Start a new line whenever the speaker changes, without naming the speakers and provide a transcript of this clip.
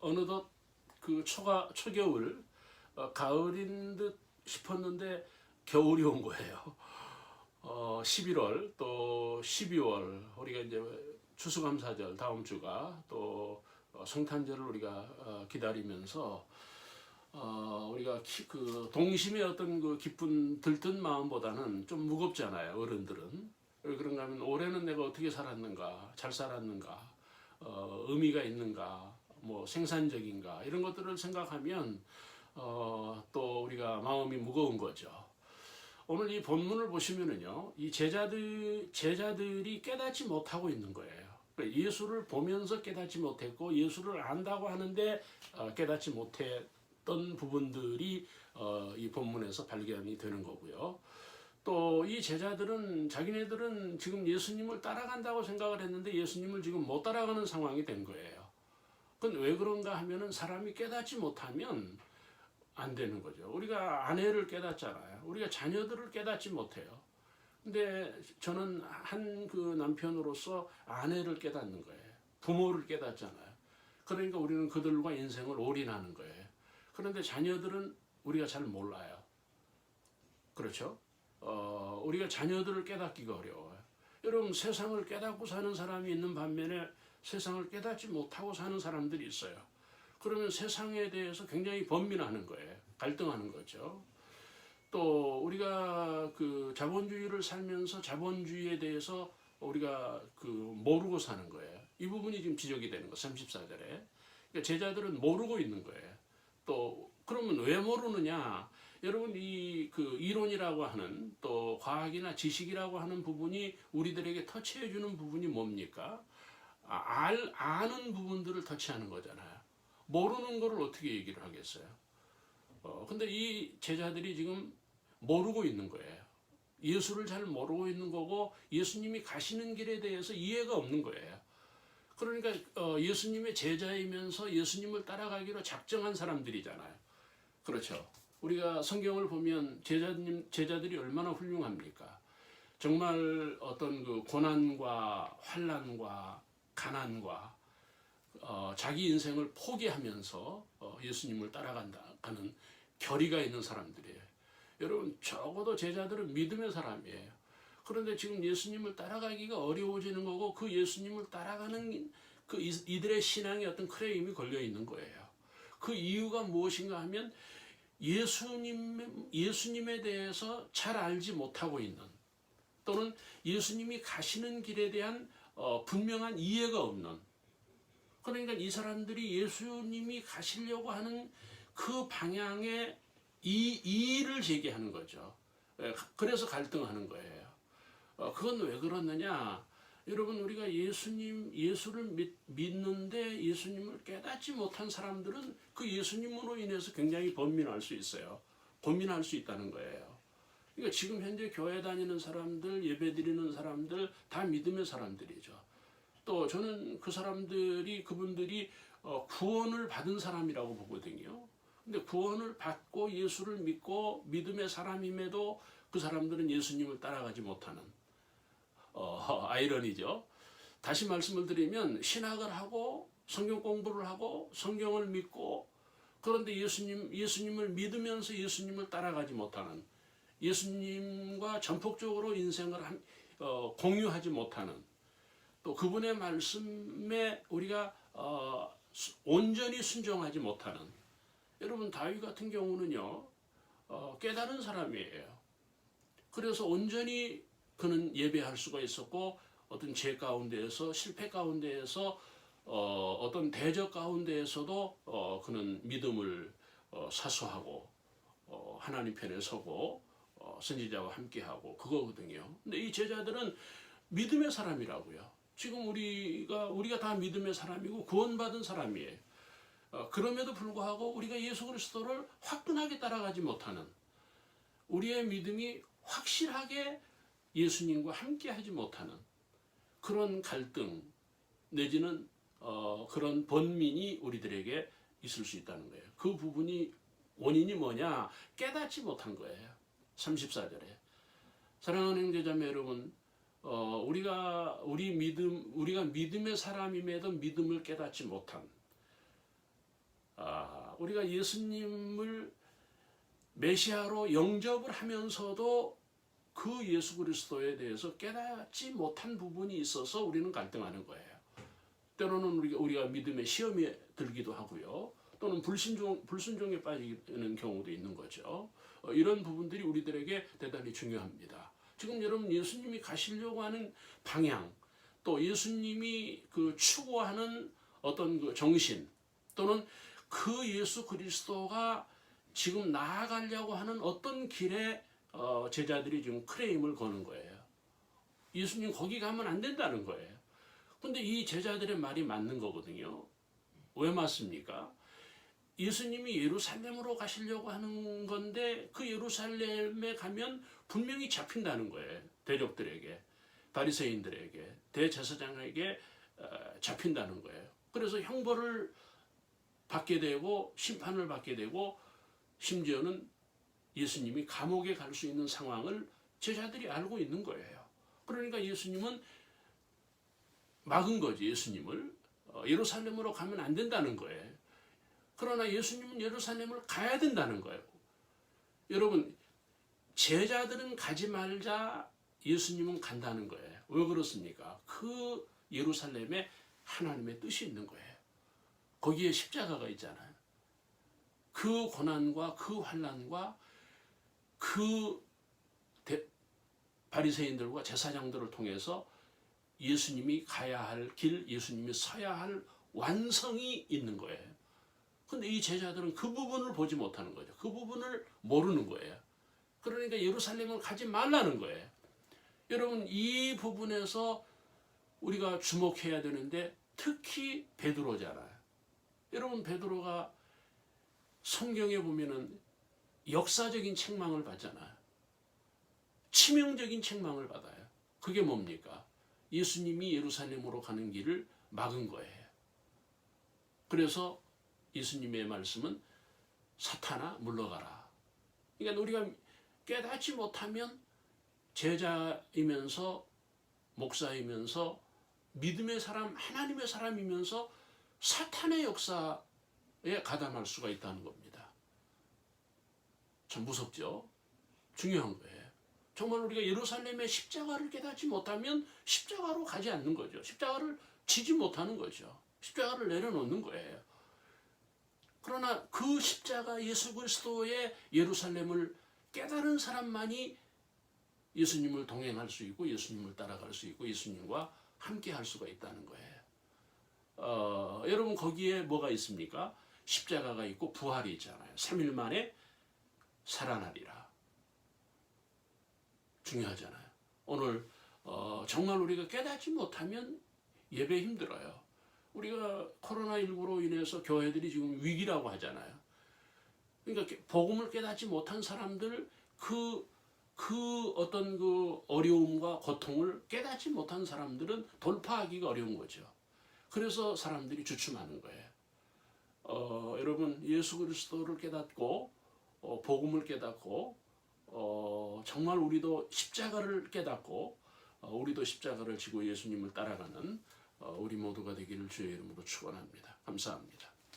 어느덧 그 초겨울, 가을인 듯 싶었는데 겨울이 온 거예요. 11월 또 12월 우리가 이제 추수감사절 다음 주가 또 성탄절을 우리가 기다리면서 우리가 그 동심의 어떤 그 기쁜 들뜬 마음보다는 좀 무겁잖아요. 어른들은. 왜 그런가 하면 올해는 내가 어떻게 살았는가, 잘 살았는가, 의미가 있는가, 뭐 생산적인가 이런 것들을 생각하면 또 우리가 마음이 무거운 거죠. 오늘 이 본문을 보시면은요, 이 제자들이 깨닫지 못하고 있는 거예요. 그러니까 예수를 보면서 깨닫지 못했고 예수를 안다고 하는데 깨닫지 못했던 부분들이 이 본문에서 발견이 되는 거고요. 또 이 제자들은 자기네들은 지금 예수님을 따라간다고 생각을 했는데 예수님을 지금 못 따라가는 상황이 된 거예요. 그건 왜 그런가 하면은 사람이 깨닫지 못하면 안 되는 거죠. 우리가 아내를 깨닫잖아요. 우리가 자녀들을 깨닫지 못해요. 근데 저는 한 그 남편으로서 아내를 깨닫는 거예요. 부모를 깨닫잖아요. 그러니까 우리는 그들과 인생을 올인하는 거예요. 그런데 자녀들은 우리가 잘 몰라요. 그렇죠? 우리가 자녀들을 깨닫기가 어려워요. 여러분, 세상을 깨닫고 사는 사람이 있는 반면에 세상을 깨닫지 못하고 사는 사람들이 있어요. 그러면 세상에 대해서 굉장히 번민하는 거예요. 갈등하는 거죠. 또 우리가 그 자본주의를 살면서 자본주의에 대해서 우리가 그 모르고 사는 거예요. 이 부분이 지금 지적이 되는 거 34절에. 그러니까 제자들은 모르고 있는 거예요. 또 그러면 왜 모르느냐? 여러분 이 그 이론이라고 하는 또 과학이나 지식이라고 하는 부분이 우리들에게 터치해 주는 부분이 뭡니까? 아는 부분들을 터치하는 거잖아요. 모르는 거를 어떻게 얘기를 하겠어요? 근데 이 제자들이 지금 모르고 있는 거예요. 예수를 잘 모르고 있는 거고 예수님이 가시는 길에 대해서 이해가 없는 거예요. 그러니까 예수님의 제자이면서 예수님을 따라가기로 작정한 사람들이잖아요. 그렇죠. 우리가 성경을 보면 제자들이 얼마나 훌륭합니까? 정말 어떤 그 고난과 환난과 가난과 자기 인생을 포기하면서 예수님을 따라가는 결의가 있는 사람들이에요. 여러분, 적어도 제자들은 믿음의 사람이에요. 그런데 지금 예수님을 따라가기가 어려워지는 거고 그 예수님을 따라가는 그 이들의 신앙에 어떤 크레임이 걸려 있는 거예요. 그 이유가 무엇인가 하면 예수님에 대해서 잘 알지 못하고 있는 또는 예수님이 가시는 길에 대한 분명한 이해가 없는, 그러니까 이 사람들이 예수님이 가시려고 하는 그 방향에 이의를 제기하는 거죠. 그래서 갈등하는 거예요. 그건 왜 그렇느냐? 여러분, 우리가 예수를 믿는데 예수님을 깨닫지 못한 사람들은 그 예수님으로 인해서 굉장히 번민할 수 있어요. 고민할 수 있다는 거예요. 그러니까 지금 현재 교회 다니는 사람들, 예배 드리는 사람들 다 믿음의 사람들이죠. 또 저는 그분들이 구원을 받은 사람이라고 보거든요. 근데 구원을 받고 예수를 믿고 믿음의 사람임에도 그 사람들은 예수님을 따라가지 못하는 아이러니죠. 다시 말씀을 드리면 신학을 하고 성경 공부를 하고 성경을 믿고 그런데 예수님을 믿으면서 예수님을 따라가지 못하는, 예수님과 전폭적으로 인생을 공유하지 못하는, 또 그분의 말씀에 우리가 온전히 순종하지 못하는. 여러분, 다윗 같은 경우는요 깨달은 사람이에요. 그래서 온전히 그는 예배할 수가 있었고 어떤 죄 가운데에서 실패 가운데에서 어떤 대적 가운데에서도 그는 믿음을 사수하고 하나님 편에 서고 선지자와 함께하고 그거거든요. 근데 이 제자들은 믿음의 사람이라고요. 지금 우리가 다 믿음의 사람이고 구원받은 사람이에요. 그럼에도 불구하고 우리가 예수 그리스도를 화끈하게 따라가지 못하는, 우리의 믿음이 확실하게 예수님과 함께하지 못하는 그런 갈등 내지는 그런 번민이 우리들에게 있을 수 있다는 거예요. 그 부분이 원인이 뭐냐? 깨닫지 못한 거예요. 34절에. 사랑하는 형제자매 여러분, 우리가 믿음의 사람임에도 믿음을 깨닫지 못한, 우리가 예수님을 메시아로 영접을 하면서도 그 예수 그리스도에 대해서 깨닫지 못한 부분이 있어서 우리는 갈등하는 거예요. 때로는 우리가 믿음의 시험에 들기도 하고요. 또는 불순종에 빠지는 경우도 있는 거죠. 이런 부분들이 우리들에게 대단히 중요합니다. 지금 여러분 예수님이 가시려고 하는 방향, 또 예수님이 그 추구하는 어떤 그 정신, 또는 그 예수 그리스도가 지금 나아가려고 하는 어떤 길에 제자들이 지금 크레임을 거는 거예요. 예수님 거기 가면 안 된다는 거예요. 근데 이 제자들의 말이 맞는 거거든요. 왜 맞습니까? 예수님이 예루살렘으로 가시려고 하는 건데 그 예루살렘에 가면 분명히 잡힌다는 거예요. 대적들에게, 바리새인들에게, 대제사장에게 잡힌다는 거예요. 그래서 형벌을 받게 되고 심판을 받게 되고 심지어는 예수님이 감옥에 갈 수 있는 상황을 제자들이 알고 있는 거예요. 그러니까 예수님은 막은 거지. 예수님을 예루살렘으로 가면 안 된다는 거예요. 그러나 예수님은 예루살렘을 가야 된다는 거예요. 여러분, 제자들은 가지 말자, 예수님은 간다는 거예요. 왜 그렇습니까? 그 예루살렘에 하나님의 뜻이 있는 거예요. 거기에 십자가가 있잖아요. 그 고난과 그 환난과 그 바리새인들과 제사장들을 통해서 예수님이 가야 할 길, 예수님이 서야 할 완성이 있는 거예요. 근데 이 제자들은 그 부분을 보지 못하는 거죠. 그 부분을 모르는 거예요. 그러니까 예루살렘을 가지 말라는 거예요. 여러분, 이 부분에서 우리가 주목해야 되는데 특히 베드로잖아요. 여러분, 베드로가 성경에 보면은 역사적인 책망을 받잖아요. 치명적인 책망을 받아요. 그게 뭡니까? 예수님이 예루살렘으로 가는 길을 막은 거예요. 그래서 예수님의 말씀은 사탄아 물러가라. 그러니까 우리가 깨닫지 못하면 제자이면서 목사이면서 믿음의 사람, 하나님의 사람이면서 사탄의 역사에 가담할 수가 있다는 겁니다. 참 무섭죠? 중요한 거예요. 정말 우리가 예루살렘의 십자가를 깨닫지 못하면 십자가로 가지 않는 거죠. 십자가를 지지 못하는 거죠. 십자가를 내려놓는 거예요. 그러나 그 십자가 예수 그리스도의 예루살렘을 깨달은 사람만이 예수님을 동행할 수 있고 예수님을 따라갈 수 있고 예수님과 함께 할 수가 있다는 거예요. 여러분 거기에 뭐가 있습니까? 십자가가 있고 부활이 있잖아요. 3일 만에 살아나리라. 중요하잖아요. 오늘 정말 우리가 깨닫지 못하면 예배 힘들어요. 우리가 코로나19로 인해서 교회들이 지금 위기라고 하잖아요. 그러니까 복음을 깨닫지 못한 사람들, 그 어떤 그 어려움과 고통을 깨닫지 못한 사람들은 돌파하기가 어려운 거죠. 그래서 사람들이 주춤하는 거예요. 여러분 예수 그리스도를 깨닫고 복음을 깨닫고 정말 우리도 십자가를 깨닫고 우리도 십자가를 지고 예수님을 따라가는 우리 모두가 되기를 주의 이름으로 축원합니다. 감사합니다.